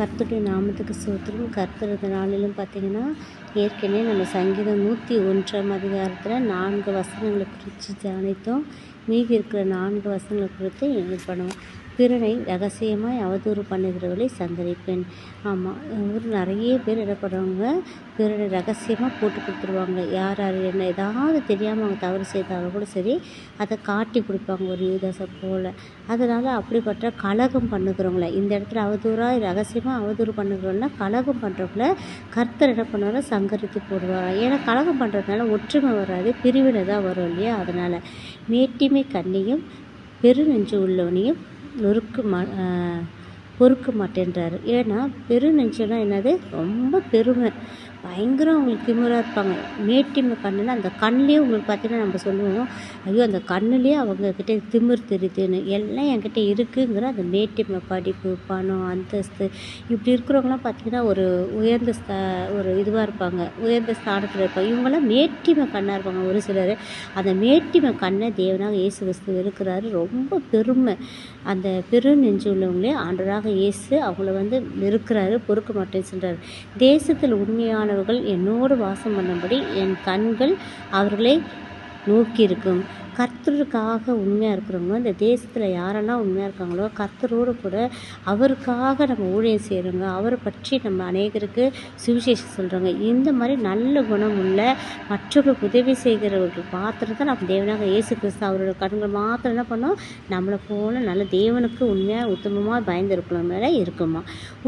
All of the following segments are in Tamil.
கர்த்தருடைய நாமத்துக்கு ஸ்தோத்திரம். கர்த்தர் இந்த நாளிலும் பார்த்தீங்கன்னா, ஏற்கனவே நம்ம சங்கீதம் 101ஆம் அதிகாரத்தில் 4 வசனங்களை குறித்து தியானித்தோம். மீதி இருக்கிற 4 வசனங்களை குறித்து இது பண்ணுவோம். பிறனை ரகசியமாய் அவதூறு பண்ணுகிறவர்களை சந்தரிப்பேன். ஆமாம், நிறைய பேர் என்ன பண்ணுவாங்க, பிறனை ரகசியமாக போட்டு கொடுத்துருவாங்க. யார் யார் என்ன ஏதாவது தெரியாமல் அவங்க தவறு செய்தாலும் கூட சரி, அதை காட்டி கொடுப்பாங்க ஒரு யூதாசை போல். அதனால் அப்படிப்பட்ட கலகம் பண்ணுகிறவங்கள இந்த இடத்துல அவதூறாக ரகசியமாக அவதூறு பண்ணுகிறவங்கள கலகம் பண்ணுறவங்கள கர்த்தர் என்ன பண்ணுவாங்க, சங்கரித்து போடுவார். ஏன்னா கலகம் பண்ணுறதுனால ஒற்றுமை வராது, பிரிவினை தான் வரும் இல்லையா. அதனால் மேட்டிமை கண்ணியும் பெருநெஞ்சு உள்ளவனையும் பொறுக்க மாட்டேன்றாரு. ஏன்னா பெருநெஞ்சம்னா என்னது, ரொம்ப பெருமை, பயங்கரம் அவங்களுக்கு திமிராக இருப்பாங்க. மேட்டிமை கண்ணுன்னா அந்த கண்ணிலே உங்களுக்கு பார்த்தீங்கன்னா நம்ம சொல்லுவோம், ஐயோ அந்த கண்ணுலேயே அவங்கக்கிட்ட திமிர் தெரியுதுன்னு. எல்லாம் என்கிட்ட இருக்குங்கிற அந்த மேட்டிமை, படிப்பு, பணம், அந்தஸ்து, இப்படி இருக்கிறவங்களாம் பார்த்திங்கன்னா ஒரு உயர்ந்த ஒரு இதுவாக இருப்பாங்க, உயர்ந்த ஸ்தானத்தில் இருப்பாங்க. இவங்களாம் மேட்டிமை கண்ணாக இருப்பாங்க. ஒரு சிலர் அந்த மேட்டிமை கண்ணை தேவனாக இயேசு கிறிஸ்து இருக்கிறாரு. ரொம்ப பெருமை, அந்த பெரு நெஞ்சு உள்ளவங்களே ஆண்டவராக இயேசு அவங்கள இருக்கிறாரு, பொறுக்க மாட்டேன்னு சொல்கிறார். தேசத்தில் உண்மையானவர்கள் என்னோடு வாசம் பண்ணும்படி என் கண்கள் அவர்களை நோக்கி இருக்கும். கர்த்தருக்காக உண்மையாக இருக்கிறவங்க, இந்த தேசத்தில் யாரெல்லாம் உண்மையாக இருக்காங்களோ கர்த்தரோடு கூட அவருக்காக நம்ம ஊழியம் செய்கிறோங்க, அவரை பற்றி நம்ம அநேகருக்கு சுவிசேஷம் சொல்கிறோங்க. இந்த மாதிரி நல்ல குணம் உள்ள மற்றவர்களுக்கு உதவி செய்கிறவர்கள் மாத்திரம் தான் நம்ம தேவனாக இயேசு கிறிஸ்து அவரோட கண்கள் மாத்திரம் என்ன பண்ணோம், நம்மளை போல நல்ல தேவனுக்கு உண்மையாக உத்தமமாக பயந்துருக்கணும் மேலே இருக்குமா.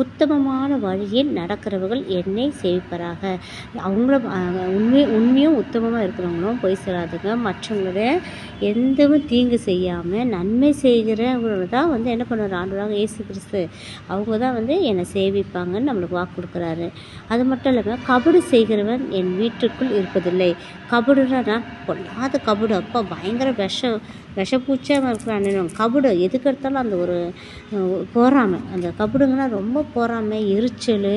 உத்தமமான வழியில் நடக்கிறவர்கள் என்னை சேவிப்பராக. அவங்கள உண்மையும் உத்தமமாக இருக்கிறவங்களும் பொய் சொல்லாதுங்க. மற்றவங்களோட எந்தவும் தீங்கு செய்யாமல் நன்மை செய்கிறவங்க தான் என்ன பண்ணுவார் ஆண்டவராக இயேசு கிறிஸ்து. அவங்க தான் என்னை சேவிப்பாங்கன்னு நம்மளுக்கு வாக்கு கொடுக்குறாரு. அது மட்டும் இல்லாமல் கபடு செய்கிறவன் என் வீட்டுக்குள் இருப்பதில்லை. கபடுனா பொல்லாத கபடு, அப்போ பயங்கர விஷப்பூச்சியாக இருக்கிறான். கபடு எதுக்கு எடுத்தாலும் அந்த ஒரு போறாமை, அந்த கபடுங்கன்னா ரொம்ப போறாமை, எரிச்சல்,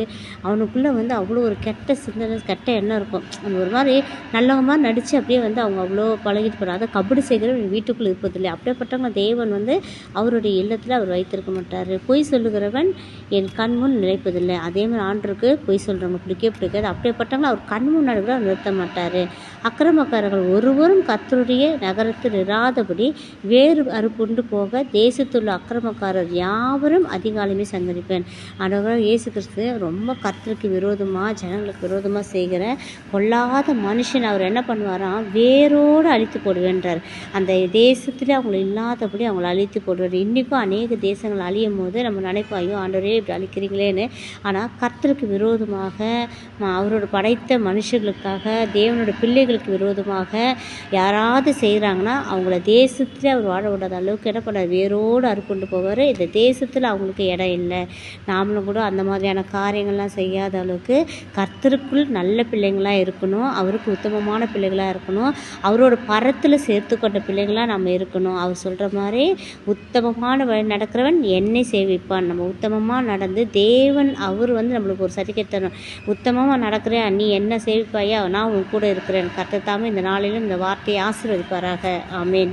அவனுக்குள்ளே அவ்வளோ ஒரு கெட்ட சிந்தனை, கெட்ட எண்ணம் இருக்கும். அந்த ஒரு மாதிரி நல்லவங்க மாதிரி நடித்து அப்படியே அவங்க அவ்வளோ பழகிட்டு போகிறாங்க. அதை கபடு செய்கிறவன் வீட்டுக்குள்ளே இருப்பதில்லை. அப்படியேப்பட்டவங்க தேவன் அவருடைய இல்லத்தில் அவர் வைத்திருக்க மாட்டார். பொய் சொல்லுகிறவன் என் கண் முன் நிலைப்பதில்லை. அதே மாதிரி ஆண்டருக்கு பொய் சொல்கிறவங்க பிடிக்காது. அப்படியேப்பட்டவங்க அவர் கண் முன்னாடி கூட நிறுத்த மாட்டார். அக்கிரமக்காரர்கள் ஒருவரும் கர்த்தருடைய நகரத்தில் இராதபடி வேறு அறுப்புண்டு போக தேசத்துள்ள அக்கிரமக்காரர் யாவரும் அதிகாலமே சங்கரிப்பேன். ஆண்டவராக இயேசு கிறிஸ்து ரொம்ப கர்த்தருக்கு விரோதமாக, ஜனங்களுக்கு விரோதமாக செய்கிற பொல்லாத மனுஷன் அவர் என்ன பண்ணுவாராம், வேரோடு அழித்து போடுவேன்றார். அந்த தேசத்துலேயே அவங்கள இல்லாதபடி அவங்கள அழித்து போடுவார். இன்றைக்கும் அநேக தேசங்கள் அழியும் போது நம்ம நினைப்போம், ஐயோ ஆண்டவரே இப்படி அழிக்கிறீங்களேன்னு. ஆனால் கர்த்தருக்கு விரோதமாக, அவரோட படைத்த மனுஷர்களுக்காக, தேவனோட பிள்ளைகளுக்கு விரோதமாக யாராவது செய்கிறாங்கன்னா அவங்கள தேசத்தில் அவர் வாழ விடாத அளவுக்கு என்ன பண்ணார், வேரோடு அறுப்புண்டு போவார். இந்த தேசத்தில் அவங்களுக்கு இடம் இல்லை. நாமளும் கூட அந்த மாதிரியான காரியங்கள்லாம் செய்யாத அளவுக்கு கர்த்தருக்குள் நல்ல பிள்ளைங்களாக இருக்கணும், அவருக்கு உத்தமமான பிள்ளைகளாக இருக்கணும், அவரோட பரத்தில் சேர்த்து கொண்ட பிள்ளைகளாக நம்ம இருக்கணும். அவர் சொல்கிற மாதிரி உத்தமமான வழி நடக்கிறவன் என்னை சேவிப்பான். நம்ம உத்தமமாக நடந்து தேவன் அவர் நம்மளுக்கு ஒரு சர்டிஃபிகேட் தரணும். உத்தமமாக நடக்கிறேன், நீ என்ன சேவிப்பாயா, நான் உன் கூட இருக்கிறேன். கர்த்தர் தாமே இந்த நாளிலும் இந்த வார்த்தையை ஆசீர்வதிப்பாராக. ஆமேன்.